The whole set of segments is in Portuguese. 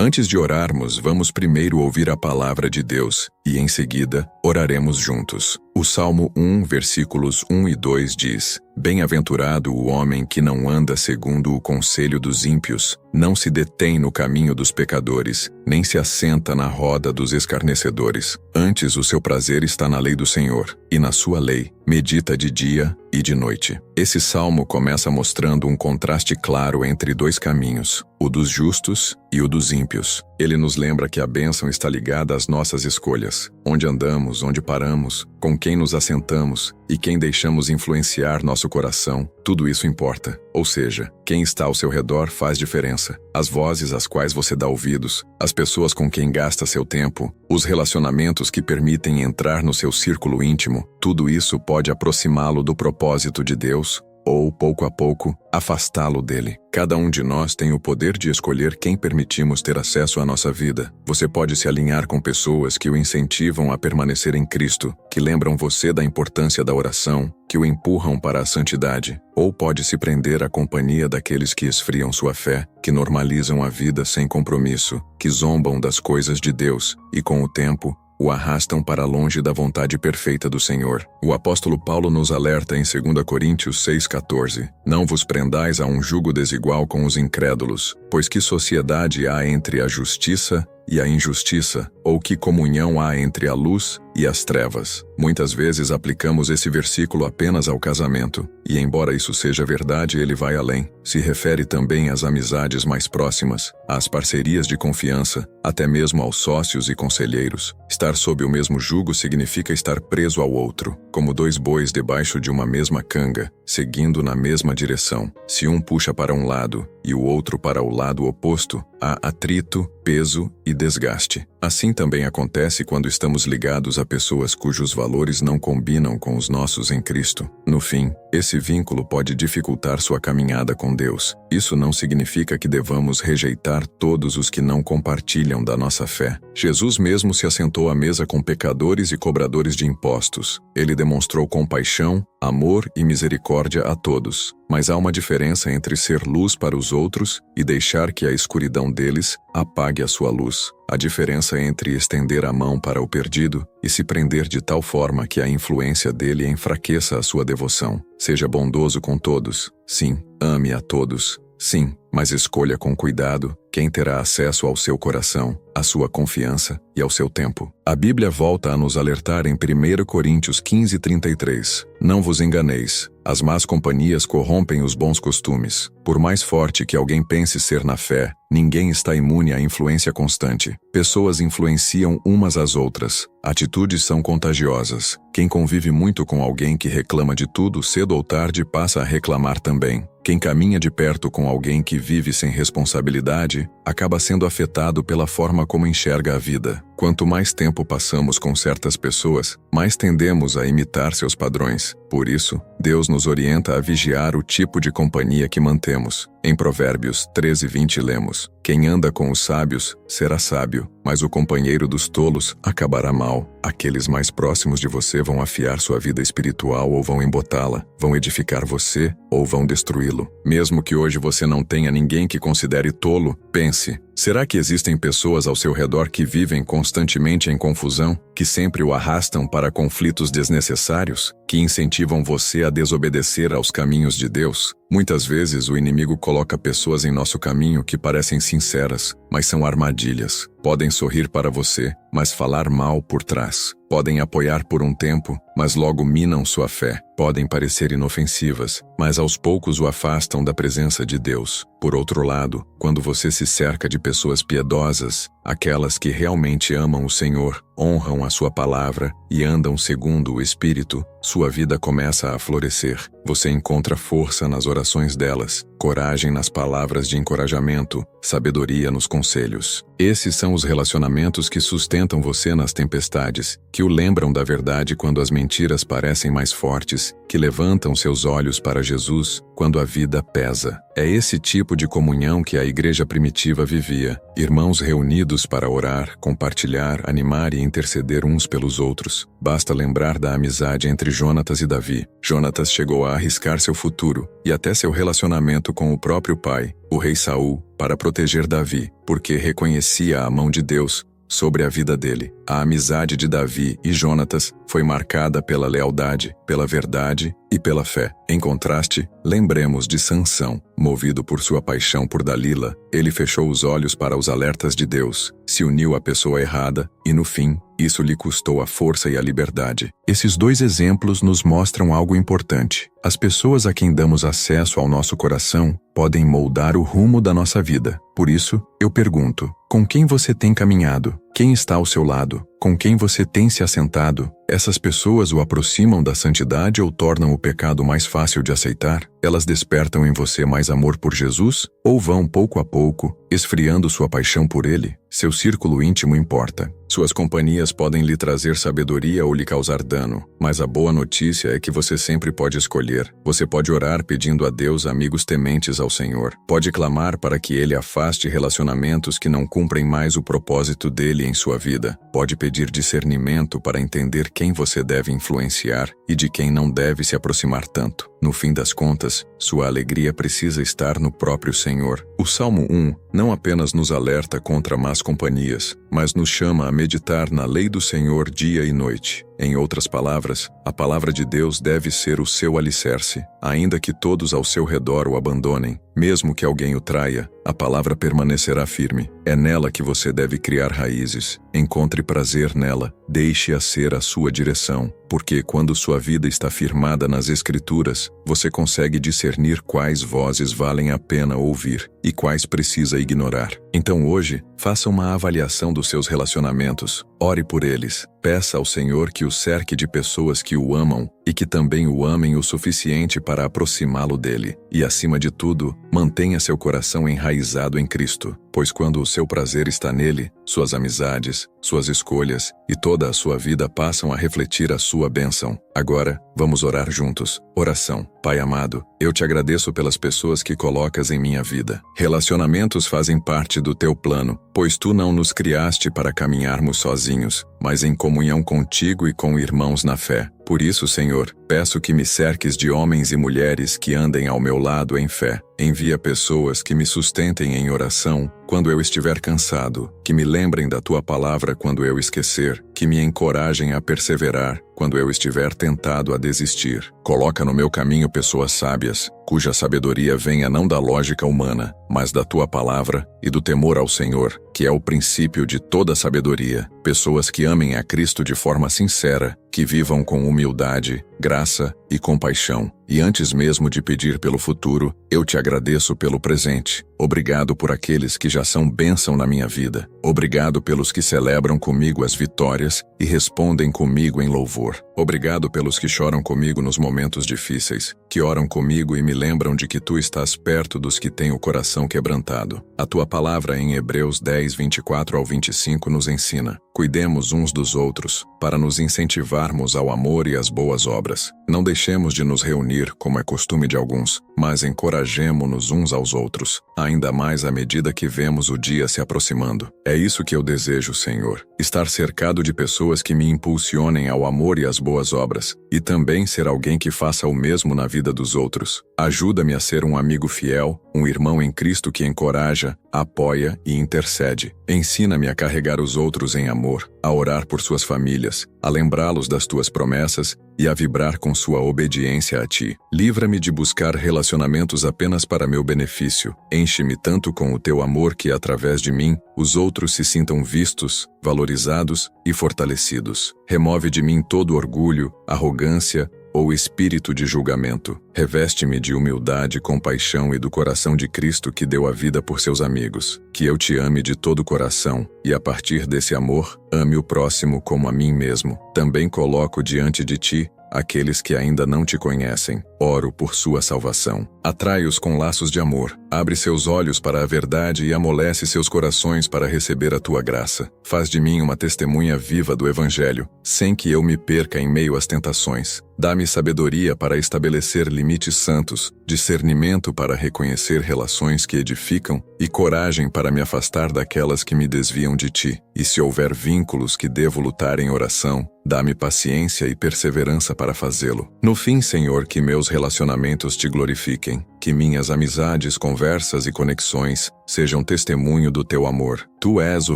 Antes de orarmos, vamos primeiro ouvir a palavra de Deus e, em seguida, oraremos juntos. O Salmo 1, versículos 1 e 2 diz: Bem-aventurado o homem que não anda segundo o conselho dos ímpios, não se detém no caminho dos pecadores, nem se assenta na roda dos escarnecedores. Antes o seu prazer está na lei do Senhor, e na sua lei medita de dia e de noite. Esse salmo começa mostrando um contraste claro entre dois caminhos, o dos justos e o dos ímpios. Ele nos lembra que a bênção está ligada às nossas escolhas, onde andamos, onde paramos, com quem nos assentamos e quem deixamos influenciar nosso coração. Tudo isso importa. Ou seja, quem está ao seu redor faz diferença. As vozes às quais você dá ouvidos, as pessoas com quem gasta seu tempo, os relacionamentos que permitem entrar no seu círculo íntimo, tudo isso pode aproximá-lo do propósito de Deus ou, pouco a pouco, afastá-lo dele. Cada um de nós tem o poder de escolher quem permitimos ter acesso à nossa vida. Você pode se alinhar com pessoas que o incentivam a permanecer em Cristo, que lembram você da importância da oração, que o empurram para a santidade, ou pode se prender à companhia daqueles que esfriam sua fé, que normalizam a vida sem compromisso, que zombam das coisas de Deus e, com o tempo, o arrastam para longe da vontade perfeita do Senhor. O apóstolo Paulo nos alerta em 2 Coríntios 6,14: Não vos prendais a um jugo desigual com os incrédulos, pois que sociedade há entre a justiça e a injustiça, ou que comunhão há entre a luz e as trevas? Muitas vezes aplicamos esse versículo apenas ao casamento, e embora isso seja verdade, ele vai além. Se refere também às amizades mais próximas, às parcerias de confiança, até mesmo aos sócios e conselheiros. Estar sob o mesmo jugo significa estar preso ao outro, como dois bois debaixo de uma mesma canga, seguindo na mesma direção. Se um puxa para um lado e o outro para o lado oposto, há atrito, peso e desgaste. Assim também acontece quando estamos ligados a pessoas cujos valores não combinam com os nossos em Cristo. No fim, esse vínculo pode dificultar sua caminhada com Deus. Isso não significa que devamos rejeitar todos os que não compartilham da nossa fé. Jesus mesmo se assentou à mesa com pecadores e cobradores de impostos. Ele demonstrou compaixão, amor e misericórdia a todos. Mas há uma diferença entre ser luz para os outros e deixar que a escuridão deles apague a sua luz. A diferença entre estender a mão para o perdido e se prender de tal forma que a influência dele enfraqueça a sua devoção. Seja bondoso com todos. Sim, ame a todos. Sim, mas escolha com cuidado quem terá acesso ao seu coração, à sua confiança e ao seu tempo. A Bíblia volta a nos alertar em 1 Coríntios 15:33. Não vos enganeis, as más companhias corrompem os bons costumes. Por mais forte que alguém pense ser na fé, ninguém está imune à influência constante. Pessoas influenciam umas às outras. Atitudes são contagiosas. Quem convive muito com alguém que reclama de tudo, cedo ou tarde passa a reclamar também. Quem caminha de perto com alguém que vive sem responsabilidade, acaba sendo afetado pela forma como enxerga a vida. Quanto mais tempo passamos com certas pessoas, mais tendemos a imitar seus padrões. Por isso, Deus nos orienta a vigiar o tipo de companhia que mantemos. Em Provérbios 13:20 lemos: Quem anda com os sábios será sábio, mas o companheiro dos tolos acabará mal. Aqueles mais próximos de você vão afiar sua vida espiritual ou vão embotá-la, vão edificar você ou vão destruí-lo. Mesmo que hoje você não tenha ninguém que considere tolo, pense: será que existem pessoas ao seu redor que vivem constantemente em confusão, que sempre o arrastam para conflitos desnecessários, que incentivam você a desobedecer aos caminhos de Deus? Muitas vezes o inimigo coloca pessoas em nosso caminho que parecem sinceras, mas são armadilhas. Podem sorrir para você, mas falar mal por trás. Podem apoiar por um tempo, mas logo minam sua fé. Podem parecer inofensivas, mas aos poucos o afastam da presença de Deus. Por outro lado, quando você se cerca de pessoas piedosas, aquelas que realmente amam o Senhor, honram a sua palavra e andam segundo o Espírito, sua vida começa a florescer. Você encontra força nas orações delas, coragem nas palavras de encorajamento, sabedoria nos conselhos. Esses são os relacionamentos que sustentam você nas tempestades, que o lembram da verdade quando as mentiras parecem mais fortes, que levantam seus olhos para Jesus quando a vida pesa. É esse tipo de comunhão que a igreja primitiva vivia. Irmãos reunidos para orar, compartilhar, animar e interceder uns pelos outros. Basta lembrar da amizade entre Jonatas e Davi. Jonatas chegou a arriscar seu futuro e até seu relacionamento com o próprio pai, o rei Saul, para proteger Davi, porque reconhecia a mão de Deus sobre a vida dele. A amizade de Davi e Jonatas foi marcada pela lealdade, pela verdade e pela fé. Em contraste, lembremos de Sansão. Movido por sua paixão por Dalila, ele fechou os olhos para os alertas de Deus, se uniu à pessoa errada e, no fim, isso lhe custou a força e a liberdade. Esses dois exemplos nos mostram algo importante. As pessoas a quem damos acesso ao nosso coração podem moldar o rumo da nossa vida. Por isso, eu pergunto, com quem você tem caminhado? Quem está ao seu lado? Com quem você tem se assentado? Essas pessoas o aproximam da santidade ou tornam o pecado mais fácil de aceitar? Elas despertam em você mais amor por Jesus? Ou vão, pouco a pouco, esfriando sua paixão por ele? Seu círculo íntimo importa. Suas companhias podem lhe trazer sabedoria ou lhe causar dano, mas a boa notícia é que você sempre pode escolher. Você pode orar pedindo a Deus amigos tementes ao Senhor. Pode clamar para que Ele afaste relacionamentos que não cumprem mais o propósito dele em sua vida. Pode pedir discernimento para entender quem você deve influenciar e de quem não deve se aproximar tanto. No fim das contas, sua alegria precisa estar no próprio Senhor. O Salmo 1 não apenas nos alerta contra más companhias, mas nos chama a meditar na lei do Senhor dia e noite. Em outras palavras, a palavra de Deus deve ser o seu alicerce. Ainda que todos ao seu redor o abandonem, mesmo que alguém o traia, a palavra permanecerá firme. É nela que você deve criar raízes. Encontre prazer nela, deixe-a ser a sua direção, porque quando sua vida está firmada nas Escrituras, você consegue discernir quais vozes valem a pena ouvir e quais precisa ignorar. Então hoje, faça uma avaliação dos seus relacionamentos, ore por eles, peça ao Senhor que o cerque de pessoas que o amam e que também o amem o suficiente para aproximá-lo dele. E acima de tudo, mantenha seu coração enraizado em Cristo, pois quando o seu prazer está nele, suas amizades, suas escolhas e toda a sua vida passam a refletir a sua bênção. Agora, vamos orar juntos. Oração. Pai amado, eu te agradeço pelas pessoas que colocas em minha vida. Relacionamentos fazem parte do teu plano, pois tu não nos criaste para caminharmos sozinhos, mas em comunhão contigo e com irmãos na fé. Por isso, Senhor, peço que me cerques de homens e mulheres que andem ao meu lado em fé. Envia pessoas que me sustentem em oração quando eu estiver cansado, que me lembrem da tua palavra quando eu esquecer, que me encorajem a perseverar quando eu estiver tentado a desistir. Coloca no meu caminho pessoas sábias, cuja sabedoria venha não da lógica humana, mas da tua palavra e do temor ao Senhor, que é o princípio de toda sabedoria. Pessoas que amem a Cristo de forma sincera, que vivam com humildade, graça e compaixão. E antes mesmo de pedir pelo futuro, eu te agradeço pelo presente. Obrigado por aqueles que já são bênção na minha vida. Obrigado pelos que celebram comigo as vitórias e respondem comigo em louvor. Obrigado pelos que choram comigo nos momentos difíceis, que oram comigo e me lembram de que tu estás perto dos que têm o coração quebrantado. A tua palavra em Hebreus 10, 24 ao 25 nos ensina: cuidemos uns dos outros, para nos incentivarmos ao amor e às boas obras. Não deixemos de nos reunir, como é costume de alguns, mas encorajemo-nos uns aos outros, ainda mais à medida que vemos o dia se aproximando. É isso que eu desejo, Senhor, estar cercado de pessoas que me impulsionem ao amor e às boas obras, e também ser alguém que faça o mesmo na vida dos outros. Ajuda-me a ser um amigo fiel, um irmão em Cristo que encoraja, apoia e intercede. Ensina-me a carregar os outros em amor, a orar por suas famílias, a lembrá-los das tuas promessas e a vibrar com sua obediência a ti. Livra-me de buscar relacionamentos apenas para meu benefício. Enche-me tanto com o teu amor que, através de mim, os outros se sintam vistos, valorizados e fortalecidos. Remove de mim todo orgulho, arrogância ou espírito de julgamento. Reveste-me de humildade, compaixão e do coração de Cristo que deu a vida por seus amigos. Que eu te ame de todo o coração e, a partir desse amor, ame o próximo como a mim mesmo. Também coloco diante de ti aqueles que ainda não te conhecem. Oro por sua salvação. Atrai-os com laços de amor. Abre seus olhos para a verdade e amolece seus corações para receber a tua graça. Faz de mim uma testemunha viva do Evangelho, sem que eu me perca em meio às tentações. Dá-me sabedoria para estabelecer limites santos, discernimento para reconhecer relações que edificam e coragem para me afastar daquelas que me desviam de ti. E se houver vínculos que devo lutar em oração, dá-me paciência e perseverança para fazê-lo. No fim, Senhor, que meus relacionamentos te glorifiquem, que minhas amizades conversem conversas e conexões sejam testemunho do teu amor. Tu és o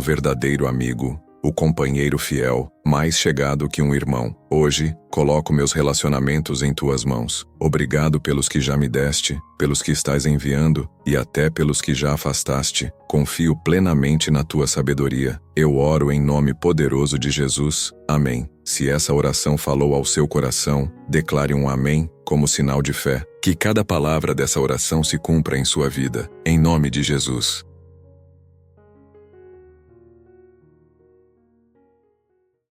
verdadeiro amigo, o companheiro fiel, mais chegado que um irmão. Hoje, coloco meus relacionamentos em tuas mãos. Obrigado pelos que já me deste, pelos que estás enviando e até pelos que já afastaste. Confio plenamente na tua sabedoria. Eu oro em nome poderoso de Jesus. Amém. Se essa oração falou ao seu coração, declare um amém como sinal de fé. Que cada palavra dessa oração se cumpra em sua vida. Em nome de Jesus.